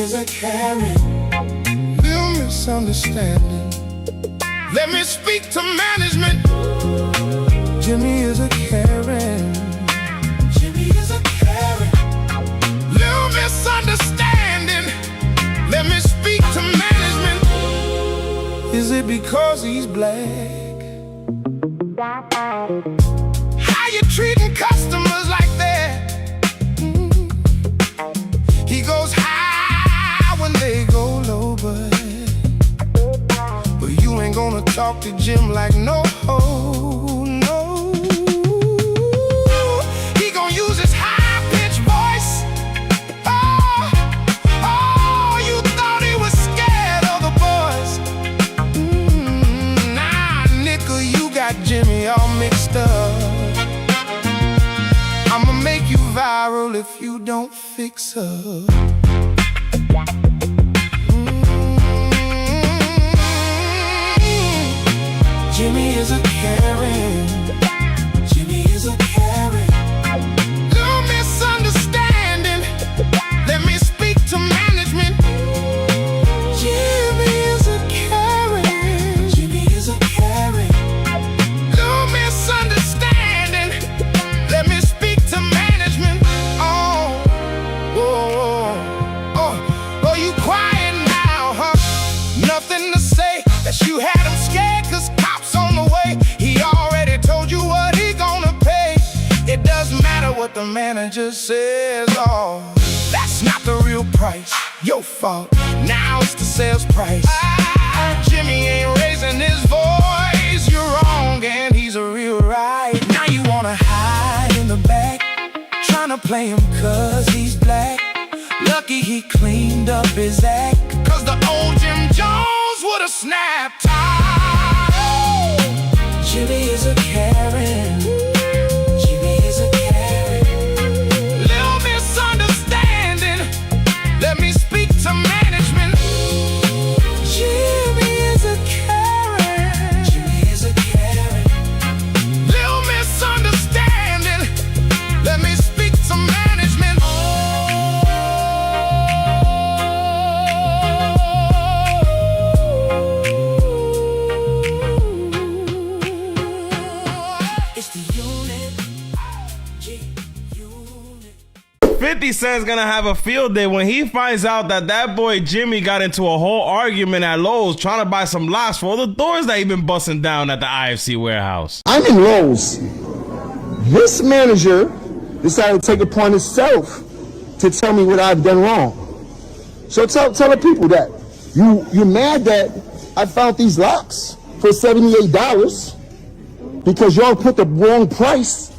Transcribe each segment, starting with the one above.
is a Karen. Little misunderstanding. Let me speak to management. Jimmy is a Karen. Jimmy is a Karen. Little misunderstanding. Let me speak to management. Is it because he's black? How you treating customers like that? He goes high when they go low, but you ain't gonna talk to Jim like no. He gonna use his high-pitched voice. Oh, you thought he was scared of the boys. Nah, nickel, you got Jimmy all mixed up. I'ma make you viral if you don't fix up. Jimmy is a Karen. Jimmy is a Karen. No misunderstanding. Let me speak to management. Jimmy is a Karen. Jimmy is a Karen. No misunderstanding. Let me speak to management. Oh, you quiet now, huh? Nothing to say that you had him scared, 'cause cops on the way. He already told you what he gonna pay. It doesn't matter what the manager says. Oh, that's not the real price. Your fault. Now it's the sales price. Jimmy ain't raising his voice. You're wrong and he's a real right. Now you wanna hide in the back, trying to play him 'cause he's black. Lucky he cleaned up his act, 'cause the old Jim Jones would've snapped. Jimmy is a Karen. Jimmy is a Karen. Little misunderstanding. Let me speak to management. Jimmy is a Karen. Jimmy is a Karen. Little misunderstanding. Let me speak to management. It's the unit. 50 Cent's gonna have a field day when he finds out that boy Jimmy got into a whole argument at Lowe's trying to buy some locks for all the doors that he been busting down at the IFC warehouse. I'm in Lowe's. This manager decided to take it upon himself to tell me what I've done wrong. So tell the people that you're mad that I found these locks for $78 because y'all put the wrong price.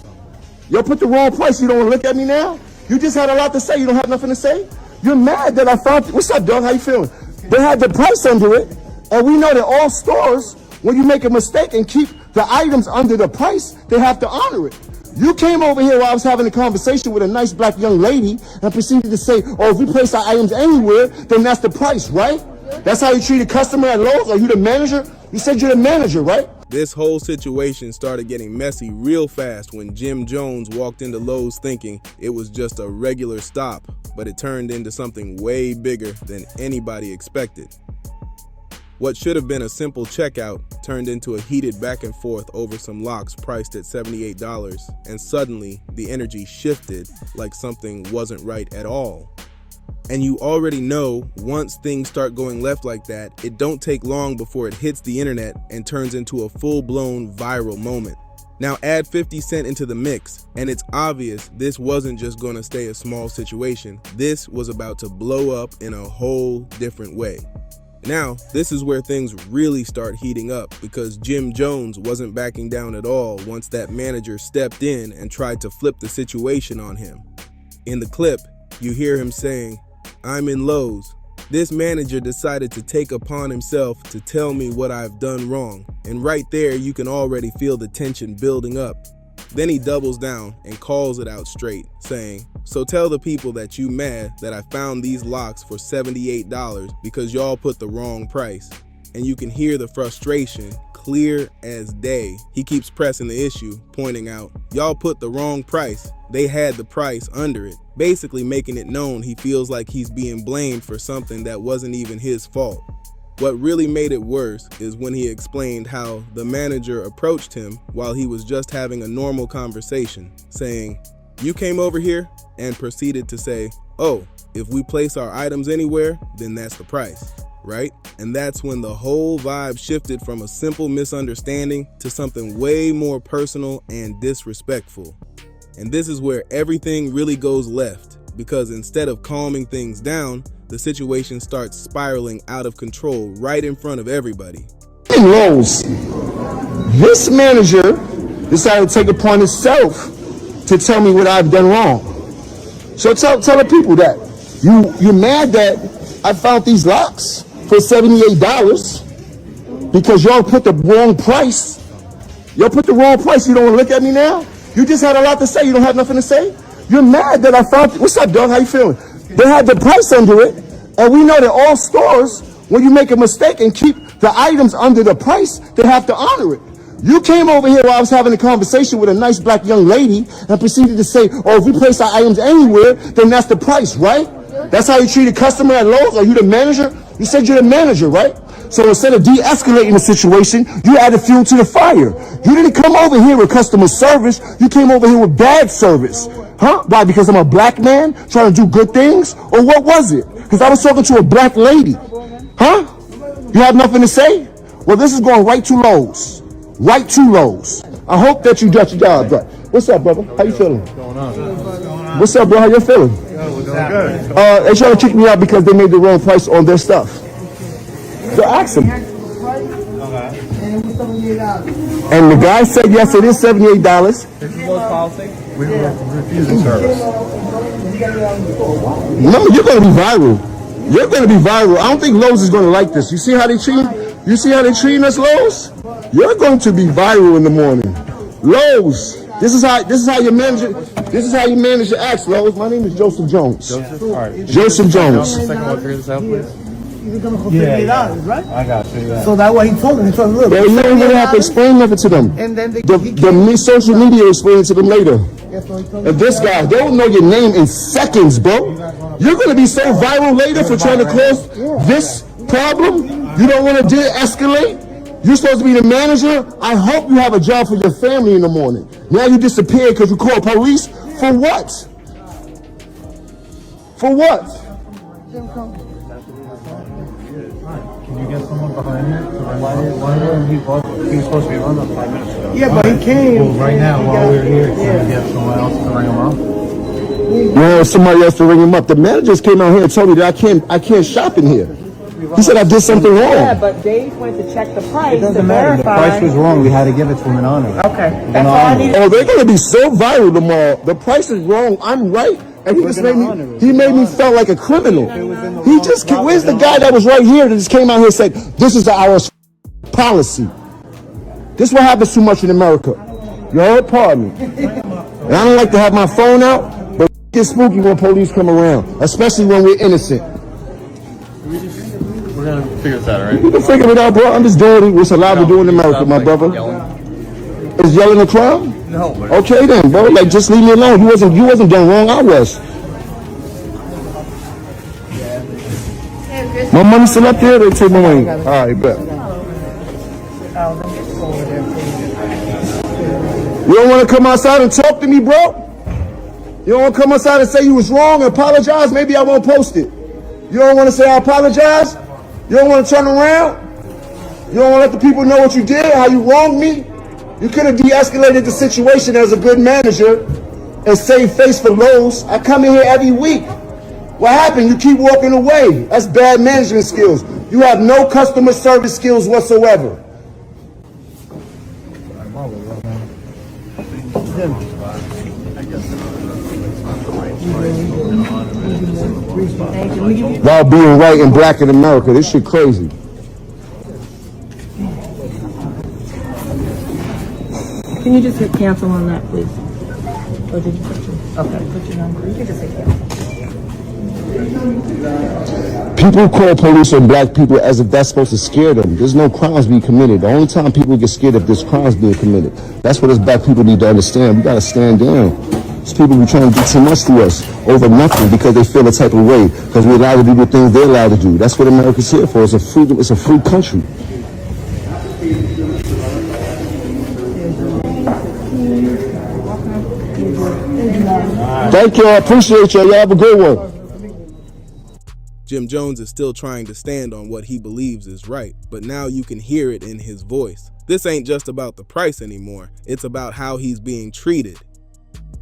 Y'all put the wrong price. You don't want to look at me now? You just had a lot to say. You don't have nothing to say? You're mad that I found. What's up, dog? How you feeling? They had the price under it, and we know that all stores, when you make a mistake and keep the items under the price, they have to honor it. You came over here while I was having a conversation with a nice black young lady and proceeded to say, oh, if we place our items anywhere, then that's the price, right? That's how you treat a customer at Lowe's? Are you the manager? You said you're the manager, right? This whole situation started getting messy real fast when Jim Jones walked into Lowe's thinking it was just a regular stop, but it turned into something way bigger than anybody expected. What should have been a simple checkout turned into a heated back and forth over some locks priced at $78, and suddenly the energy shifted like something wasn't right at all. And you already know, once things start going left like that, it don't take long before it hits the internet and turns into a full-blown viral moment. Now add 50 Cent into the mix, and it's obvious this wasn't just going to stay a small situation. This was about to blow up in a whole different way. Now, this is where things really start heating up, because Jim Jones wasn't backing down at all once that manager stepped in and tried to flip the situation on him. In the clip, you hear him saying, "I'm in Lowe's. This manager decided to take upon himself to tell me what I've done wrong." And right there, you can already feel the tension building up. Then he doubles down and calls it out straight, saying, "So tell the people that you mad that I found these locks for $78 because y'all put the wrong price." And you can hear the frustration clear as day. He keeps pressing the issue, pointing out, y'all put the wrong price. They had the price under it, basically making it known he feels like he's being blamed for something that wasn't even his fault. What really made it worse is when he explained how the manager approached him while he was just having a normal conversation, saying, "You came over here," and proceeded to say, "Oh, if we place our items anywhere, then that's the price, right?" And that's when the whole vibe shifted from a simple misunderstanding to something way more personal and disrespectful. And this is where everything really goes left, because instead of calming things down, the situation starts spiraling out of control right in front of everybody. In Lowe's, this manager decided to take it upon himself to tell me what I've done wrong. So tell the people that you're mad that I found these locks for $78 because y'all put the wrong price. Y'all put the wrong price. You don't want to look at me now? You just had a lot to say. You don't have nothing to say? You're mad that I found. What's up, dog? How you feeling? They had the price under it, and we know that all stores, when you make a mistake and keep the items under the price, they have to honor it. You came over here while I was having a conversation with a nice black young lady and proceeded to say, "Oh, if we place our items anywhere, then that's the price, right?" That's how you treat a customer at Lowe's? Are you the manager? You said you're the manager, right? So instead of de-escalating the situation, you added fuel to the fire. You didn't come over here with customer service. You came over here with bad service. Huh? Why? Because I'm a black man trying to do good things? Or what was it? Because I was talking to a black lady. Huh? You have nothing to say? Well, this is going right to Lowe's. Right to Lowe's. I hope that you got your job done. What's up, brother? How you feeling? What's going on? What's up, bro? How you feeling? We're doing good. They trying to kick me out because they made the wrong price on their stuff. So ask them. And the guy said, yes, it is $78. This is Lowe's policy. We were refusing service. No, you're going to be viral. You're going to be viral. I don't think Lowe's is going to like this. You see how they treat? You see how they treating us, Lowe's? You're going to be viral in the morning. Lowe's. This is how you manage it. This is how you manage your acts, Lowe's. My name is Joseph Jones. Joseph? All right. Joseph Jones. Second, we'll figure this out, please. You're gonna go $58, right? I got you. Yeah. So that's what he told him. He told him, look. Yeah, you don't really have to explain nothing to them. And then The social media will explain it to them later. That's what he told And this guy, they don't know your name in seconds, bro. You're going to be so viral later for trying to cause this problem. You don't want to de-escalate. You're supposed to be the manager. I hope you have a job for your family in the morning. Now you disappeared because you called police. For what? For what? Can you get someone behind here? Why he was supposed to be run up 5 minutes ago? Yeah, but he came. Well, right now, while we're here, can you get someone else to ring him up? Yeah, somebody else to ring him up. The managers came out here and told me that I can't shop in here. He said I did something Yeah, wrong. but Dave went to check the price It to doesn't matter. The verify. price was wrong. We had to give it to him in honor. Okay, that's all I needed. Oh, they're going to be so viral tomorrow. The price is wrong. I'm right. And he just made me feel like a criminal. He just, where's the guy that was right here that just came out here and said, this is our policy. This is what happens too much in America. You heard? Pardon me. And I don't like to have my phone out, but it gets spooky when police come around, especially when we're innocent. We're going to figure this out, all right? You can figure it out, bro. I'm just doing what's allowed to do in America, my brother. Is yelling a crime? No, but Okay then, bro. Like, just leave me alone. You wasn't done wrong. I was. My money's still up there. They take my money. All right, bet. You don't want to come outside and talk to me, bro? You don't want to come outside and say you was wrong and apologize? Maybe I won't post it. You don't want to say I apologize? You don't want to turn around? You don't want to let the people know what you did, how you wronged me? You could have de-escalated the situation as a good manager and saved face for Lowe's. I come in here every week. What happened? You keep walking away. That's bad management skills. You have no customer service skills whatsoever. While being white and black in America, this shit crazy. Can you just hit cancel on that, please? Or did you put your, okay, put your number. You can just hit cancel. People call police on black people as if that's supposed to scare them. There's no crimes being committed. The only time people get scared if there's crimes being committed. That's what us black people need to understand. We gotta stand down. These people be trying to do too much to us over nothing because they feel a type of way. Because we're allowed to do the things they're allowed to do. That's what America's here for. It's a free country. Thank you. I appreciate you. Y'all have a good one. Jim Jones is still trying to stand on what he believes is right, but now you can hear it in his voice. This ain't just about the price anymore, it's about how he's being treated.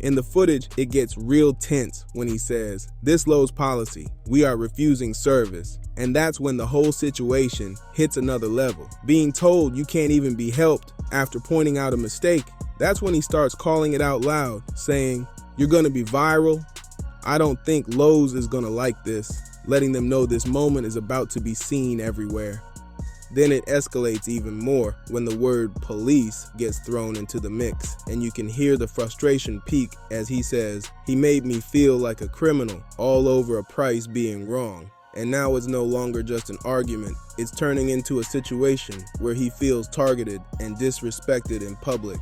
In the footage, it gets real tense when he says, "This Lowe's policy, we are refusing service." And that's when the whole situation hits another level. Being told you can't even be helped after pointing out a mistake, that's when he starts calling it out loud, saying, "You're gonna be viral. I don't think Lowe's is gonna like this," letting them know this moment is about to be seen everywhere. Then it escalates even more when the word police gets thrown into the mix, and you can hear the frustration peak as he says, "He made me feel like a criminal," all over a price being wrong. And now it's no longer just an argument, it's turning into a situation where he feels targeted and disrespected in public.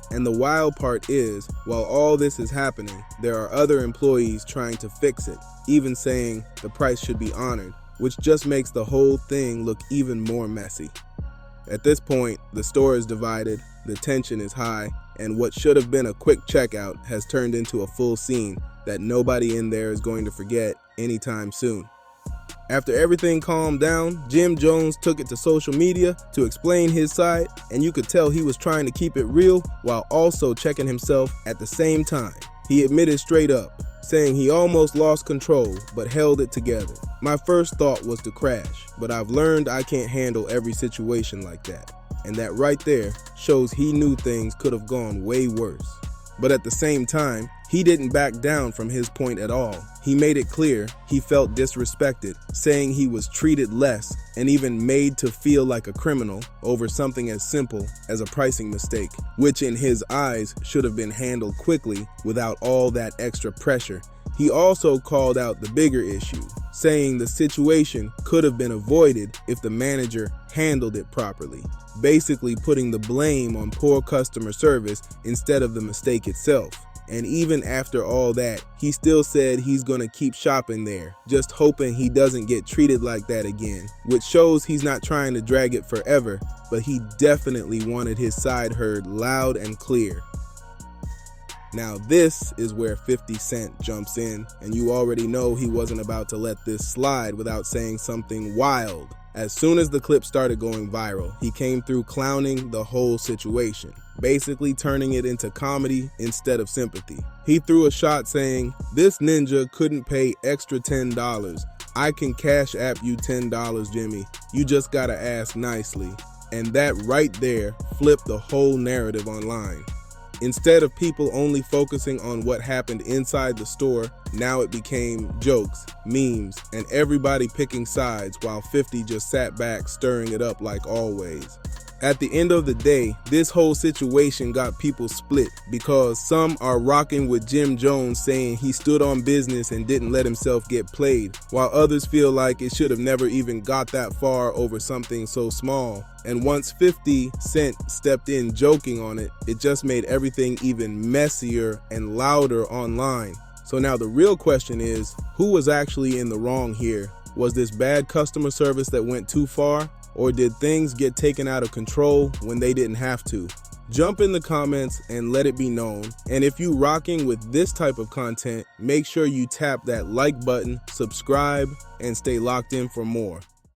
And the wild part is, while all this is happening, there are other employees trying to fix it, even saying the price should be honored, which just makes the whole thing look even more messy. At this point, the store is divided, the tension is high, and what should have been a quick checkout has turned into a full scene that nobody in there is going to forget anytime soon. After everything calmed down, Jim Jones took it to social media to explain his side, and you could tell he was trying to keep it real while also checking himself at the same time. He admitted straight up, saying he almost lost control but held it together. "My first thought was to crash, but I've learned I can't handle every situation like that." And that right there shows he knew things could have gone way worse. But at the same time, he didn't back down from his point at all. He made it clear he felt disrespected, saying he was treated less and even made to feel like a criminal over something as simple as a pricing mistake, which in his eyes should have been handled quickly without all that extra pressure. He also called out the bigger issue, saying the situation could have been avoided if the manager handled it properly, basically putting the blame on poor customer service instead of the mistake itself. And even after all that, he still said he's gonna keep shopping there, just hoping he doesn't get treated like that again, which shows he's not trying to drag it forever, but he definitely wanted his side heard loud and clear. Now this is where 50 Cent jumps in, and you already know he wasn't about to let this slide without saying something wild. As soon as the clip started going viral, he came through clowning the whole situation, basically turning it into comedy instead of sympathy. He threw a shot saying, "This ninja couldn't pay extra $10. I can cash app you $10, Jimmy. You just gotta ask nicely." And that right there flipped the whole narrative online. Instead of people only focusing on what happened inside the store, now it became jokes, memes, and everybody picking sides while 50 just sat back stirring it up like always. At the end of the day, this whole situation got people split because some are rocking with Jim Jones saying he stood on business and didn't let himself get played, while others feel like it should have never even got that far over something so small. And once 50 Cent stepped in joking on it, it just made everything even messier and louder online. So now the real question is, who was actually in the wrong here? Was this bad customer service that went too far? Or did things get taken out of control when they didn't have to? Jump in the comments and let it be known. And if you rocking with this type of content, make sure you tap that like button, subscribe, and stay locked in for more.